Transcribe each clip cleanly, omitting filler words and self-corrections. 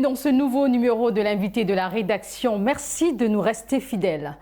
Bienvenue dans ce nouveau numéro de l'invité de la rédaction. Merci de nous rester fidèles.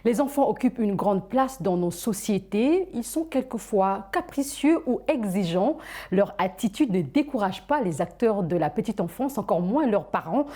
Les enfants occupent une grande place dans nos sociétés. Ils sont quelquefois capricieux ou exigeants. Leur attitude ne décourage pas les acteurs de la petite enfance, encore moins leurs parents.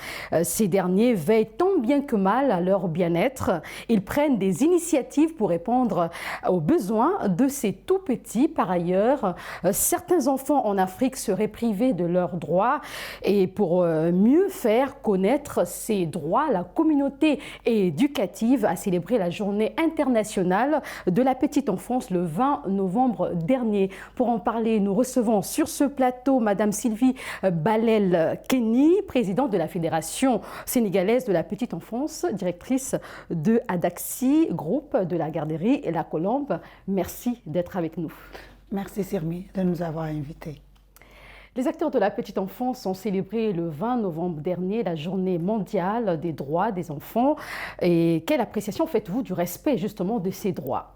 Ces derniers veillent tant bien que mal à leur bien-être. Ils prennent des initiatives pour répondre aux besoins de ces tout-petits. Par ailleurs, certains enfants en Afrique seraient privés de leurs droits. Et pour mieux faire connaître ces droits, la communauté éducative a célébré la Journée internationale de la petite enfance le 20 novembre dernier. Pour en parler, nous recevons sur ce plateau Madame Sylvie Balel-Kenny, présidente de la Fédération sénégalaise de la petite enfance, directrice de Adaxi, groupe de la garderie et la Colombe. Merci d'être avec nous. Merci Sirmi de nous avoir invités. Les acteurs de la petite enfance ont célébré le 20 novembre dernier la journée mondiale des droits des enfants. Et quelle appréciation faites-vous du respect justement de ces droits?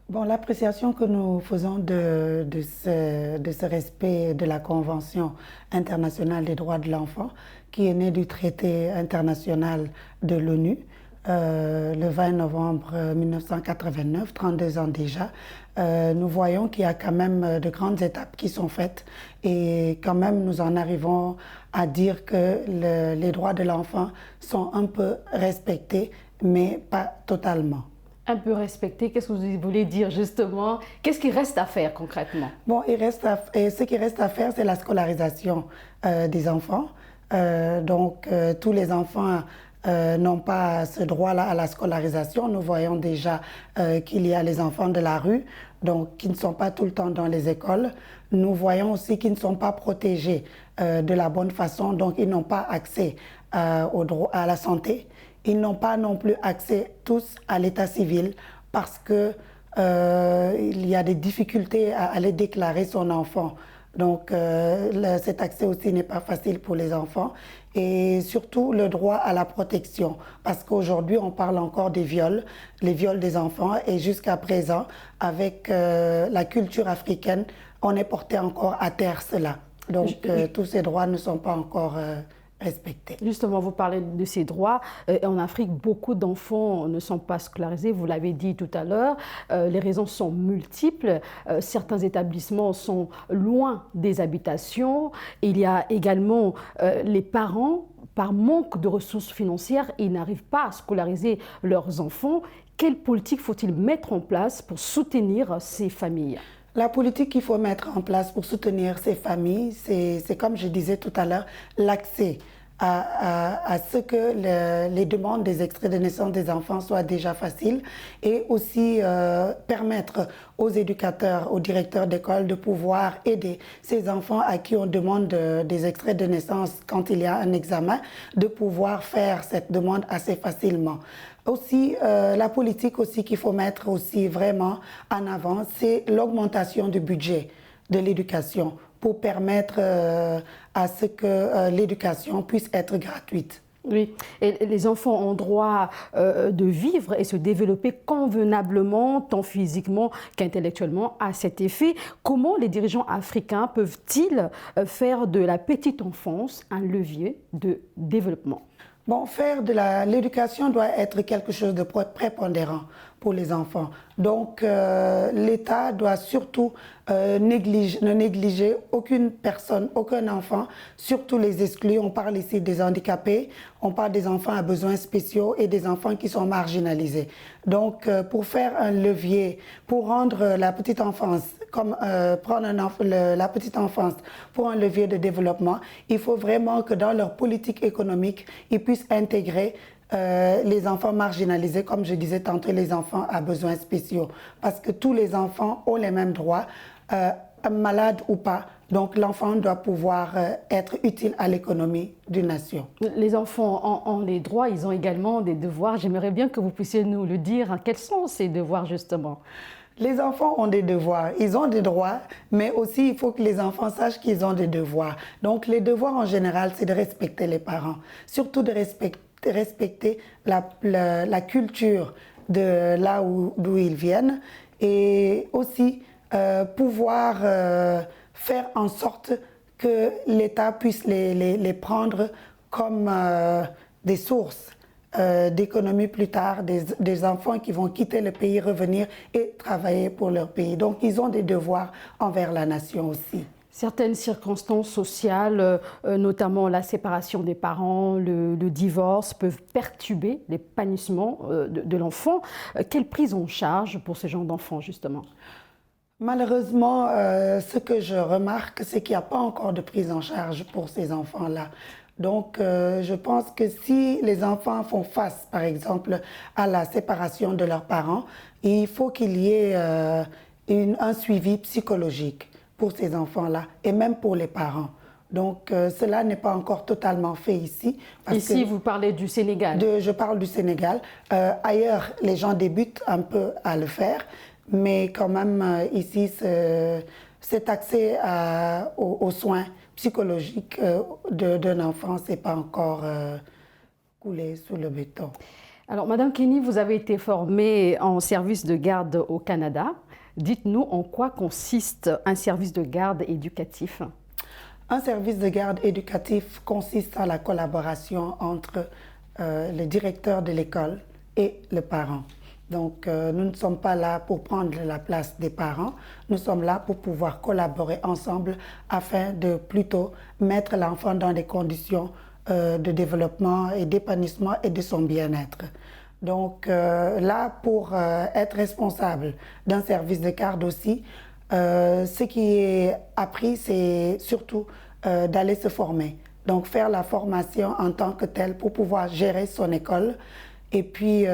Bon, l'appréciation que nous faisons de ce respect de la Convention internationale des droits de l'enfant, qui est née du traité international de l'ONU, le 20 novembre 1989, 32 ans déjà, nous voyons qu'il y a quand même de grandes étapes qui sont faites et quand même nous en arrivons à dire que les droits de l'enfant sont un peu respectés, mais pas totalement. Un peu respecté, qu'est-ce que vous voulez dire justement? Qu'est-ce qu'il reste à faire concrètement? Bon, ce qui reste à faire, c'est la scolarisation des enfants. Tous les enfants n'ont pas ce droit-là à la scolarisation. Nous voyons déjà qu'il y a les enfants de la rue, donc qui ne sont pas tout le temps dans les écoles. Nous voyons aussi qu'ils ne sont pas protégés de la bonne façon, donc ils n'ont pas accès à la santé. Ils n'ont pas non plus accès tous à l'état civil parce que il y a des difficultés à aller déclarer son enfant. Donc cet accès aussi n'est pas facile pour les enfants et surtout le droit à la protection parce qu'aujourd'hui on parle encore des viols, les viols des enfants et jusqu'à présent avec la culture africaine on est porté encore à terre cela. Donc tous ces droits ne sont pas encore respectés. Justement, vous parlez de ces droits. En Afrique, beaucoup d'enfants ne sont pas scolarisés, vous l'avez dit tout à l'heure. Les raisons sont multiples. Certains établissements sont loin des habitations. Il y a également les parents, par manque de ressources financières, ils n'arrivent pas à scolariser leurs enfants. Quelle politique faut-il mettre en place pour soutenir ces familles ? La politique qu'il faut mettre en place pour soutenir ces familles, c'est comme je disais tout à l'heure, l'accès à ce que les demandes des extraits de naissance des enfants soient déjà faciles et aussi permettre aux éducateurs, aux directeurs d'école de pouvoir aider ces enfants à qui on demande des extraits de naissance quand il y a un examen, de pouvoir faire cette demande assez facilement. Aussi, la politique aussi qu'il faut mettre aussi vraiment en avant, c'est l'augmentation du budget de l'éducation pour permettre à ce que l'éducation puisse être gratuite. Oui, et les enfants ont droit de vivre et se développer convenablement, tant physiquement qu'intellectuellement. À cet effet, comment les dirigeants africains peuvent-ils faire de la petite enfance un levier de développement ? Bon, faire de l'éducation doit être quelque chose de prépondérant pour les enfants. Donc, l'État doit surtout ne négliger aucune personne, aucun enfant, surtout les exclus. On parle ici des handicapés, on parle des enfants à besoins spéciaux et des enfants qui sont marginalisés. Donc, pour faire un levier, pour rendre la petite enfance, prendre la petite enfance pour un levier de développement, il faut vraiment que dans leur politique économique, ils puissent intégrer les enfants marginalisés, comme je disais tantôt, les enfants à besoins spéciaux. Parce que tous les enfants ont les mêmes droits, malades ou pas. Donc l'enfant doit pouvoir être utile à l'économie d'une nation. Les enfants ont les droits, ils ont également des devoirs. J'aimerais bien que vous puissiez nous le dire. Quels sont ces devoirs justement ? Les enfants ont des devoirs, ils ont des droits, mais aussi il faut que les enfants sachent qu'ils ont des devoirs. Donc les devoirs en général, c'est de respecter les parents, surtout de respecter la culture de là d'où ils viennent et aussi pouvoir faire en sorte que l'État puisse les prendre comme des sources d'économie plus tard, des enfants qui vont quitter le pays, revenir et travailler pour leur pays. Donc, ils ont des devoirs envers la nation aussi. Certaines circonstances sociales, notamment la séparation des parents, le divorce, peuvent perturber l'épanouissement de l'enfant. Quelle prise en charge pour ce genre d'enfants, justement? Malheureusement, ce que je remarque, c'est qu'il n'y a pas encore de prise en charge pour ces enfants-là. Donc, je pense que si les enfants font face, par exemple, à la séparation de leurs parents, il faut qu'il y ait un suivi psychologique pour ces enfants-là et même pour les parents. Donc, cela n'est pas encore totalement fait ici. Ici, vous parlez du Sénégal. Je parle du Sénégal. Ailleurs, les gens débutent un peu à le faire, mais quand même, ici, cet accès aux soins psychologiques d'un enfant, ce n'est pas encore coulé sous le béton. Alors, Madame Kenny, vous avez été formée en service de garde au Canada. Dites-nous en quoi consiste un service de garde éducatif? Un service de garde éducatif consiste en la collaboration entre le directeur de l'école et le parent. Donc, nous ne sommes pas là pour prendre la place des parents, nous sommes là pour pouvoir collaborer ensemble afin de plutôt mettre l'enfant dans des conditions de développement et d'épanouissement et de son bien-être. Donc, là, pour être responsable d'un service de garde aussi, ce qui est appris, c'est surtout d'aller se former. Donc, faire la formation en tant que telle pour pouvoir gérer son école et puis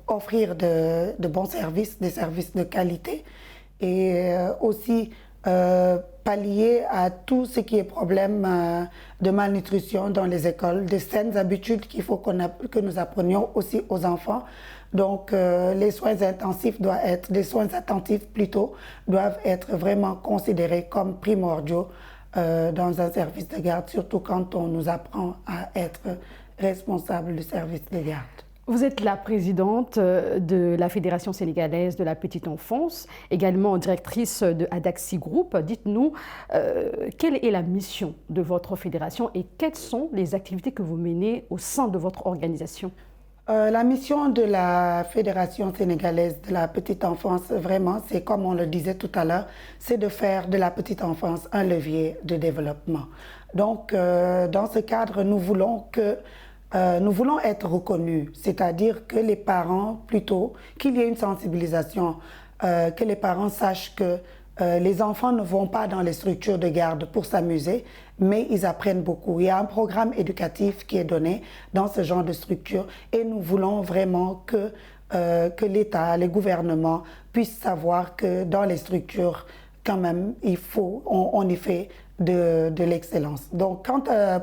offrir de bons services, des services de qualité et aussi pallier à tout ce qui est problème de malnutrition dans les écoles, des saines habitudes qu'il faut que nous apprenions aussi aux enfants. Donc les soins intensifs des soins attentifs plutôt, doivent être vraiment considérés comme primordiaux dans un service de garde, surtout quand on nous apprend à être responsable du service de garde. Vous êtes la présidente de la Fédération sénégalaise de la petite enfance, également directrice de Adaxi Group. Dites-nous, quelle est la mission de votre fédération et quelles sont les activités que vous menez au sein de votre organisation? La mission de la Fédération sénégalaise de la petite enfance, vraiment, c'est comme on le disait tout à l'heure, c'est de faire de la petite enfance un levier de développement. Donc, dans ce cadre, nous voulons être reconnus, c'est-à-dire que les parents, plutôt, qu'il y ait une sensibilisation, que les parents sachent que les enfants ne vont pas dans les structures de garde pour s'amuser, mais ils apprennent beaucoup. Il y a un programme éducatif qui est donné dans ce genre de structure et nous voulons vraiment que l'État, les gouvernements puissent savoir que dans les structures, quand même, on y fait de l'excellence. Donc,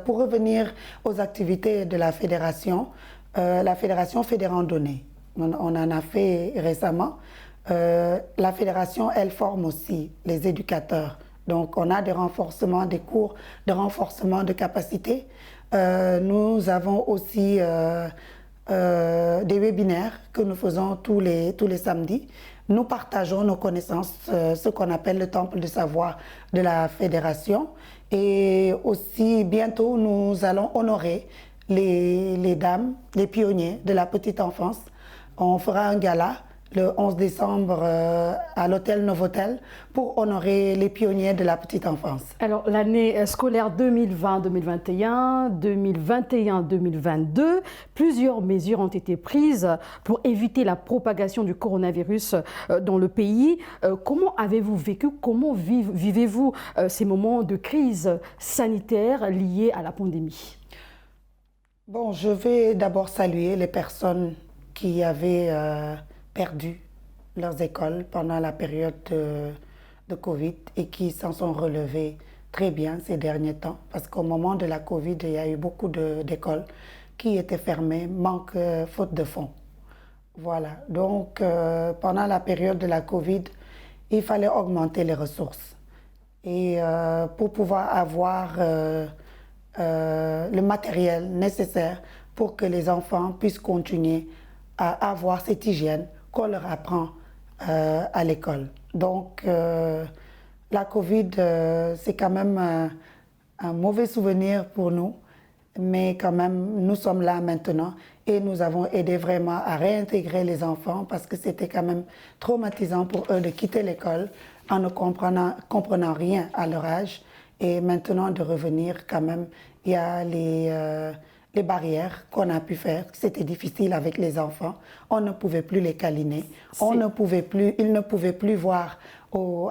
pour revenir aux activités de la fédération fait des randonnées. On en a fait récemment. La fédération, elle forme aussi les éducateurs. Donc, on a des renforcements, des cours de renforcement de capacité. Nous avons aussi des webinaires que nous faisons tous les samedis. Nous partageons nos connaissances, ce qu'on appelle le temple de savoir de la fédération. Et aussi, bientôt, nous allons honorer les dames, les pionniers de la petite enfance. On fera un gala le 11 décembre à l'hôtel Novotel pour honorer les pionniers de la petite enfance. Alors, l'année scolaire 2020-2021, 2021-2022, plusieurs mesures ont été prises pour éviter la propagation du coronavirus dans le pays. Comment avez-vous vécu, comment vivez-vous ces moments de crise sanitaire liés à la pandémie? Bon, je vais d'abord saluer les personnes qui avaient perdu leurs écoles pendant la période de Covid et qui s'en sont relevées très bien ces derniers temps. Parce qu'au moment de la Covid, il y a eu beaucoup d'écoles qui étaient fermées, faute de fonds. Voilà. Donc, pendant la période de la Covid, il fallait augmenter les ressources. Et pour pouvoir avoir le matériel nécessaire pour que les enfants puissent continuer à avoir cette hygiène qu'on leur apprend à l'école. Donc, la Covid, c'est quand même un mauvais souvenir pour nous, mais quand même, nous sommes là maintenant et nous avons aidé vraiment à réintégrer les enfants parce que c'était quand même traumatisant pour eux de quitter l'école en ne comprenant rien à leur âge. Et maintenant de revenir quand même, il y a les barrières qu'on a pu faire. C'était difficile avec les enfants. On ne pouvait plus les câliner. Ils ne pouvaient plus voir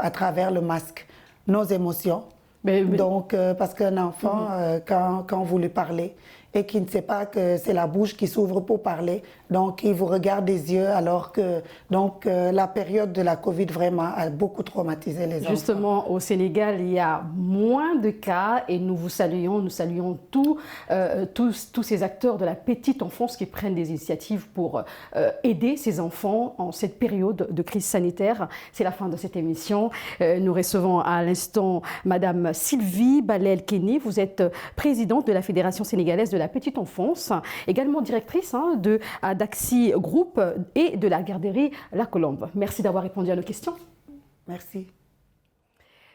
à travers le masque nos émotions. Donc, parce qu'un enfant, quand vous lui parlez et qu'il ne sait pas que c'est la bouche qui s'ouvre pour parler, donc il vous regarde des yeux alors que la période de la Covid vraiment a beaucoup traumatisé les enfants. Justement, au Sénégal, il y a moins de cas et nous saluons tous ces acteurs de la petite enfance qui prennent des initiatives pour aider ces enfants en cette période de crise sanitaire. C'est la fin de cette émission. Nous recevons à l'instant Madame Sylvie Balel-Kenny. Vous êtes présidente de la Fédération sénégalaise de la petite enfance, également directrice d'Axi Group et de la garderie La Colombe. Merci d'avoir répondu à nos questions. Merci.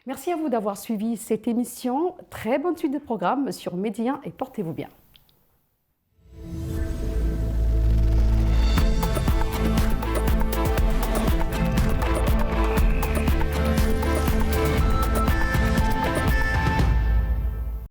Merci à vous d'avoir suivi cette émission. Très bonne suite de programme sur Média et portez-vous bien.